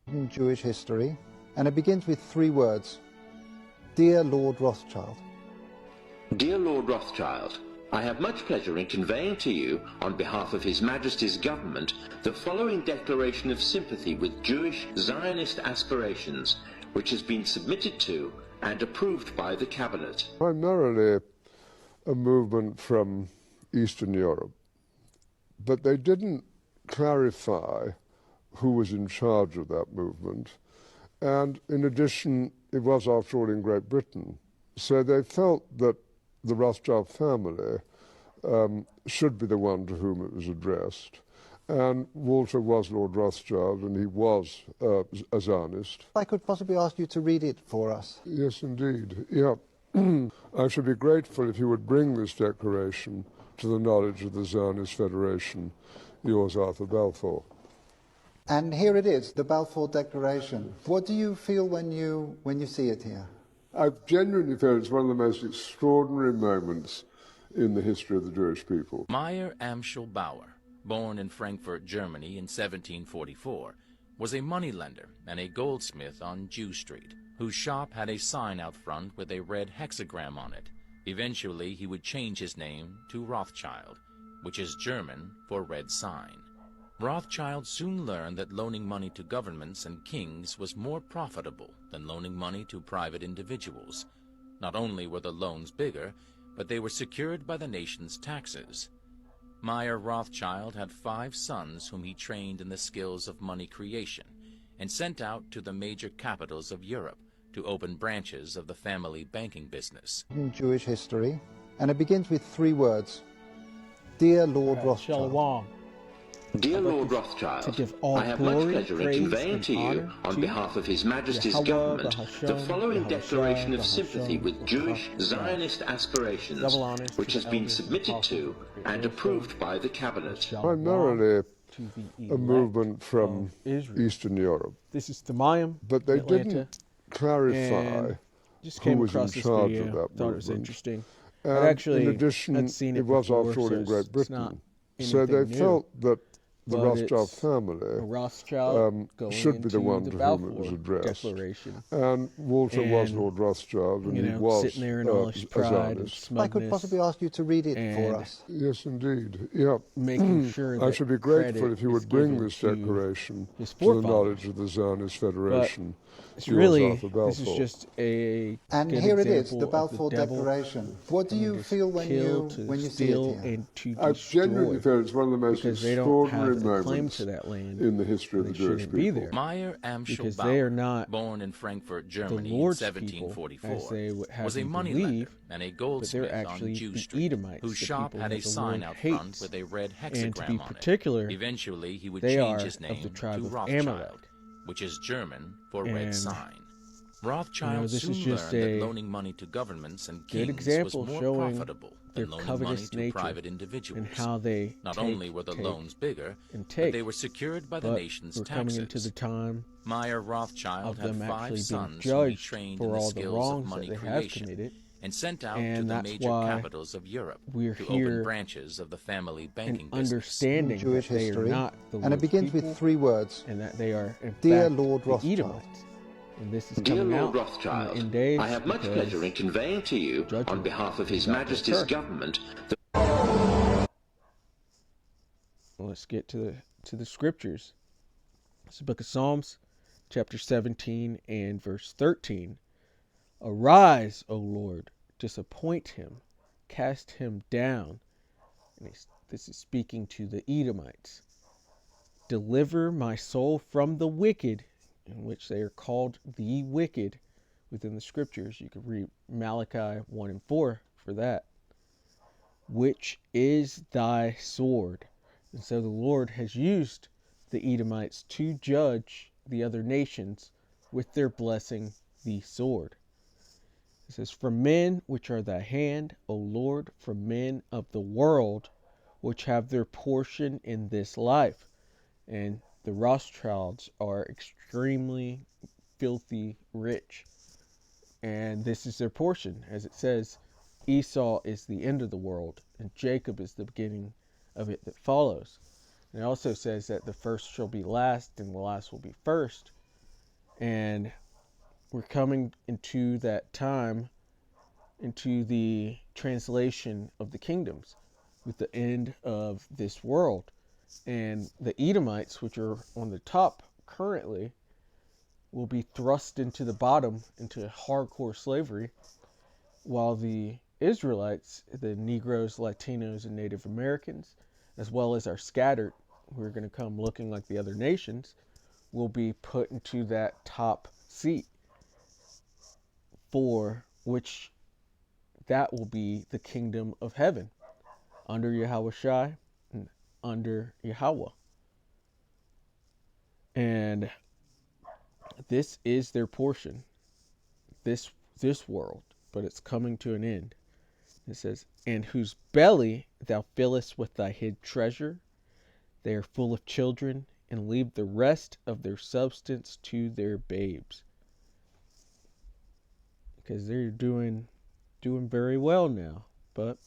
in Jewish history, and it begins with three words: Dear Lord Rothschild. Dear Lord Rothschild, I have much pleasure in conveying to you, on behalf of His Majesty's government, the following declaration of sympathy with Jewish Zionist aspirations, which has been submitted to and approved by the Cabinet. Primarily a movement from Eastern Europe, but they didn't clarify who was in charge of that movement. And in addition, it was, after all, in Great Britain. So they felt that the Rothschild family should be the one to whom it was addressed. And Walter was Lord Rothschild, and he was a Zionist. If I could possibly ask you to read it for us. Yes, indeed. Yeah. I should be grateful if you would bring this declaration to the knowledge of the Zionist Federation. Yours, Arthur Balfour. And here it is, the Balfour Declaration. What do you feel when you see it here? I genuinely feel it's one of the most extraordinary moments in the history of the Jewish people. Meyer Amschel Bauer, born in Frankfurt, Germany in 1744, was a moneylender and a goldsmith on Jew Street, whose shop had a sign out front with a red hexagram on it. Eventually, he would change his name to Rothschild, which is German for red sign. Rothschild soon learned that loaning money to governments and kings was more profitable than loaning money to private individuals. Not only were the loans bigger, but they were secured by the nation's taxes. Meyer Rothschild had 5 sons whom he trained in the skills of money creation and sent out to the major capitals of Europe to open branches of the family banking business. In Jewish history, and it begins with three words: Dear Lord Rothschild. Shalom. Dear Lord Rothschild, I have much pleasure in conveying to you, on behalf of His Majesty's government, the following declaration of sympathy with Jewish Zionist aspirations, which has been submitted to and approved by the Cabinet. Primarily a movement from Eastern Europe. This is Tamayim, but they Atlanta, didn't clarify just who came was in across this charge video, of that thought it was movement. interesting. And actually in addition, had seen it was, before, after all, so in Great it's not Britain. So they anything new. felt that the But Rothschild it's family a Rothschild going should be the into one the to Balfour whom it was addressed. Declaration. And Walter was And, Lord Rothschild, and you he know, was sitting there in all his a pride and Zionist. If I could smugness, possibly ask you to read it for and us. Yes, indeed. Yeah. making sure I that should be grateful credit if you is would bring given this to declaration his to the forefathers. knowledge of the Zionist Federation. It's Yours, really, Arthur this is Balfour. just a And good here it is, example the of Balfour devil Declaration. What do coming you to feel when kill, you to see it steal, here? and to I genuinely destroy, feel it's one of the most because they don't have extraordinary a claim moments to that land, in the history of and the they Jewish shouldn't be people. there. Meyer Amschel Because Bauer, they are not born in Frankfurt, the Germany in Lord's people, 1744, as they would have was a you moneylender believe, and a but goldsmith they're actually on Jew the Street, Edomites, whose the shop people had that a the sign Lord out front hates. with a red And to be hexagram on particular, it. Eventually, he would they change are his name of the tribe to of Rothschild, Amalek. which is German for red And, sign. Rothschild this soon is just learned a that loaning money to governments and good kings example was more showing profitable their than loaning money covetous to nature private individuals. and how they Not take, only were the take, loans bigger, and but take, they were secured by the but nation's we're taxes. coming into the time Meyer Rothschild of had them 5 actually being sons whom he judged trained in for the all the skills of wrongs that money they have creation committed, and sent out and to the that's major why capitals of Europe we're to here open branches of the family banking and business. understanding Jewish that they history, are not the and it Lord's begins people, with three words: and that they are in Dear fact Lord the Rothschild. Edomites. And this is Dear coming Lord out in the Rothschild, end days I have much because pleasure in conveying to you, on judgment behalf of is His about to Majesty's occur. government, Let's get to the scriptures. It's the book of Psalms, chapter 17 and verse 13. Arise, O Lord, disappoint him, cast him down. And this is speaking to the Edomites. Deliver my soul from the wicked, in which they are called the wicked within the scriptures. You could read Malachi 1 and 4 for that. Which is thy sword. And so the Lord has used the Edomites to judge the other nations with their blessing, the sword. It says, from men which are thy hand, O Lord, from men of the world, which have their portion in this life. And the Rothschilds are extremely filthy rich. And this is their portion. As it says, Esau is the end of the world, and Jacob is the beginning of it that follows. And it also says that the first shall be last and the last will be first. And we're coming into that time, into the translation of the kingdoms with the end of this world. And the Edomites, which are on the top currently, will be thrust into the bottom, into hardcore slavery, while the Israelites, the Negroes, Latinos, and Native Americans, as well as our scattered, who are going to come looking like the other nations, will be put into that top seat, for which that will be the kingdom of heaven under Yahushua and under Yahweh. And this is their portion, this world, but it's coming to an end. It says, and whose belly thou fillest with thy hid treasure, they are full of children, and leave the rest of their substance to their babes. Because they're doing very well now, but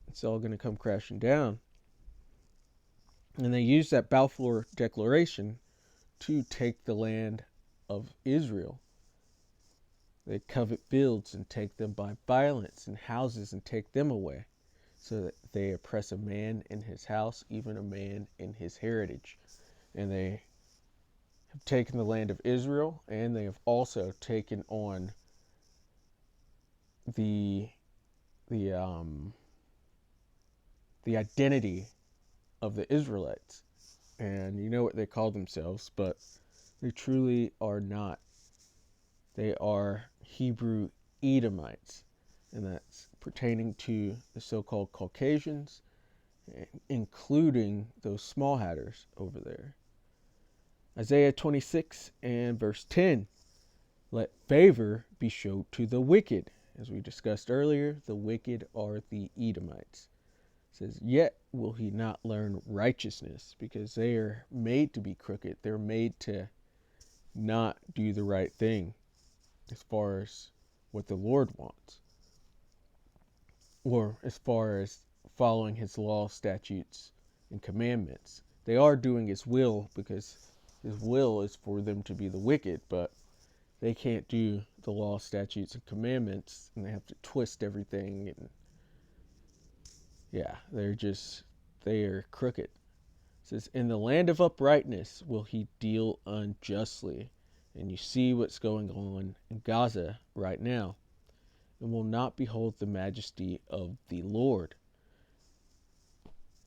it's all going to come crashing down. And they use that Balfour Declaration to take the land of Israel. They covet fields and take them by violence, and houses and take them away, so that they oppress a man in his house, even a man in his heritage. And they have taken the land of Israel, and they have also taken on the identity of the Israelites. And you know what they call themselves, but they truly are not. They are Hebrew Edomites, and that's pertaining to the so-called Caucasians, including those small hatters over there. Isaiah 26 and verse 10, let favor be showed to the wicked. As we discussed earlier, the wicked are the Edomites. It says, yet will he not learn righteousness, because they are made to be crooked. They're made to not do the right thing as far as what the Lord wants, or as far as following his law, statutes, and commandments. They are doing his will, because his will is for them to be the wicked, but they can't do the law, statutes, and commandments, and they have to twist everything, and yeah, they are crooked. It says, in the land of uprightness will he deal unjustly. And you see what's going on in Gaza right now, and will not behold the majesty of the Lord.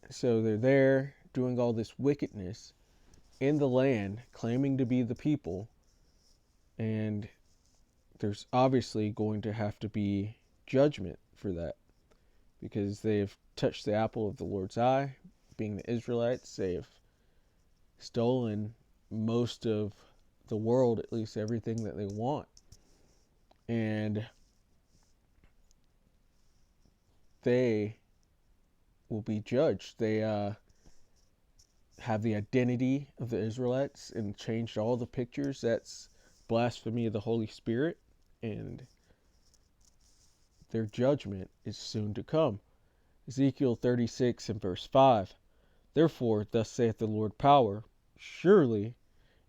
So they're there doing all this wickedness in the land, claiming to be the people, and there's obviously going to have to be judgment for that, because they have touched the apple of the Lord's eye, being the Israelites. They have stolen most of the world, at least everything that they want, and they will be judged. They have the identity of the Israelites and changed all the pictures. That's blasphemy of the Holy Spirit, and their judgment is soon to come. Ezekiel 36 and verse 5, therefore thus saith the Lord power, surely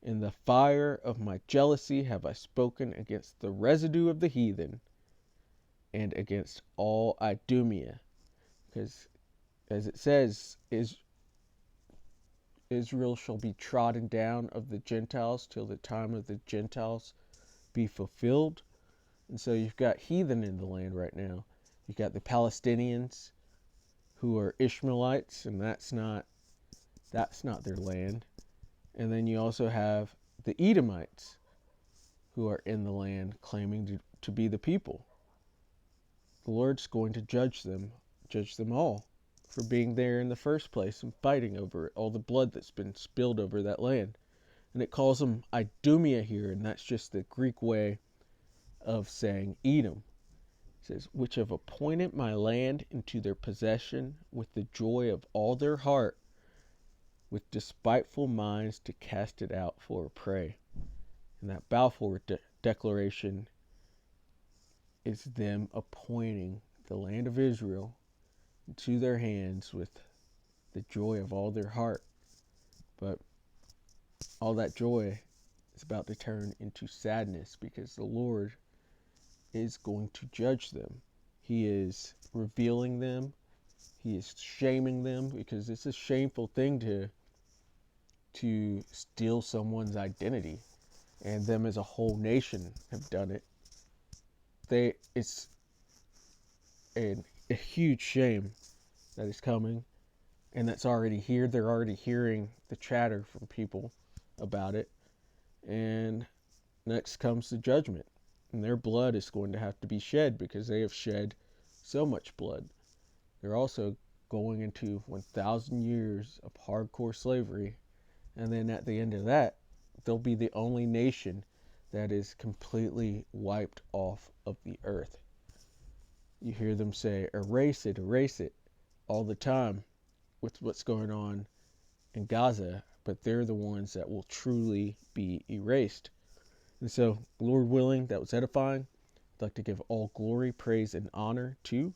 in the fire of my jealousy have I spoken against the residue of the heathen, and against all Idumea. Because, as it says, Israel shall be trodden down of the Gentiles till the time of the Gentiles be fulfilled. And so you've got heathen in the land right now. You've got the Palestinians, who are Ishmaelites, and that's not their land. And then you also have the Edomites, who are in the land claiming to be the people. The Lord's going to judge them all for being there in the first place and fighting over it, all the blood that's been spilled over that land. And it calls them Idumea here, and that's just the Greek way of saying Edom. It says, which have appointed my land into their possession with the joy of all their heart, with despiteful minds to cast it out for a prey. And that Balfour Declaration is them appointing the land of Israel into their hands with the joy of all their heart. But all that joy is about to turn into sadness because the Lord is going to judge them. He is revealing them. He is shaming them because it's a shameful thing to steal someone's identity, and them as a whole nation have done it. It's a huge shame that is coming, and that's already here. They're already hearing the chatter from people about it, and next comes the judgment, and their blood is going to have to be shed because they have shed so much blood. They're also going into 1,000 years of hardcore slavery, and then at the end of that, they'll be the only nation that is completely wiped off of the earth. You hear them say, erase it, all the time with what's going on in Gaza, but they're the ones that will truly be erased. And so, Lord willing, that was edifying. I'd like to give all glory, praise, and honor to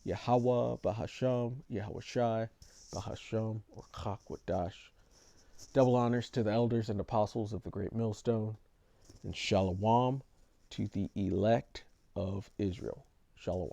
Yahweh, Bahasham, Yahweh Shai, Bahasham, or Chakwadash. Double honors to the elders and apostles of the Great Millstone, and Shalom to the elect of Israel. Shalom.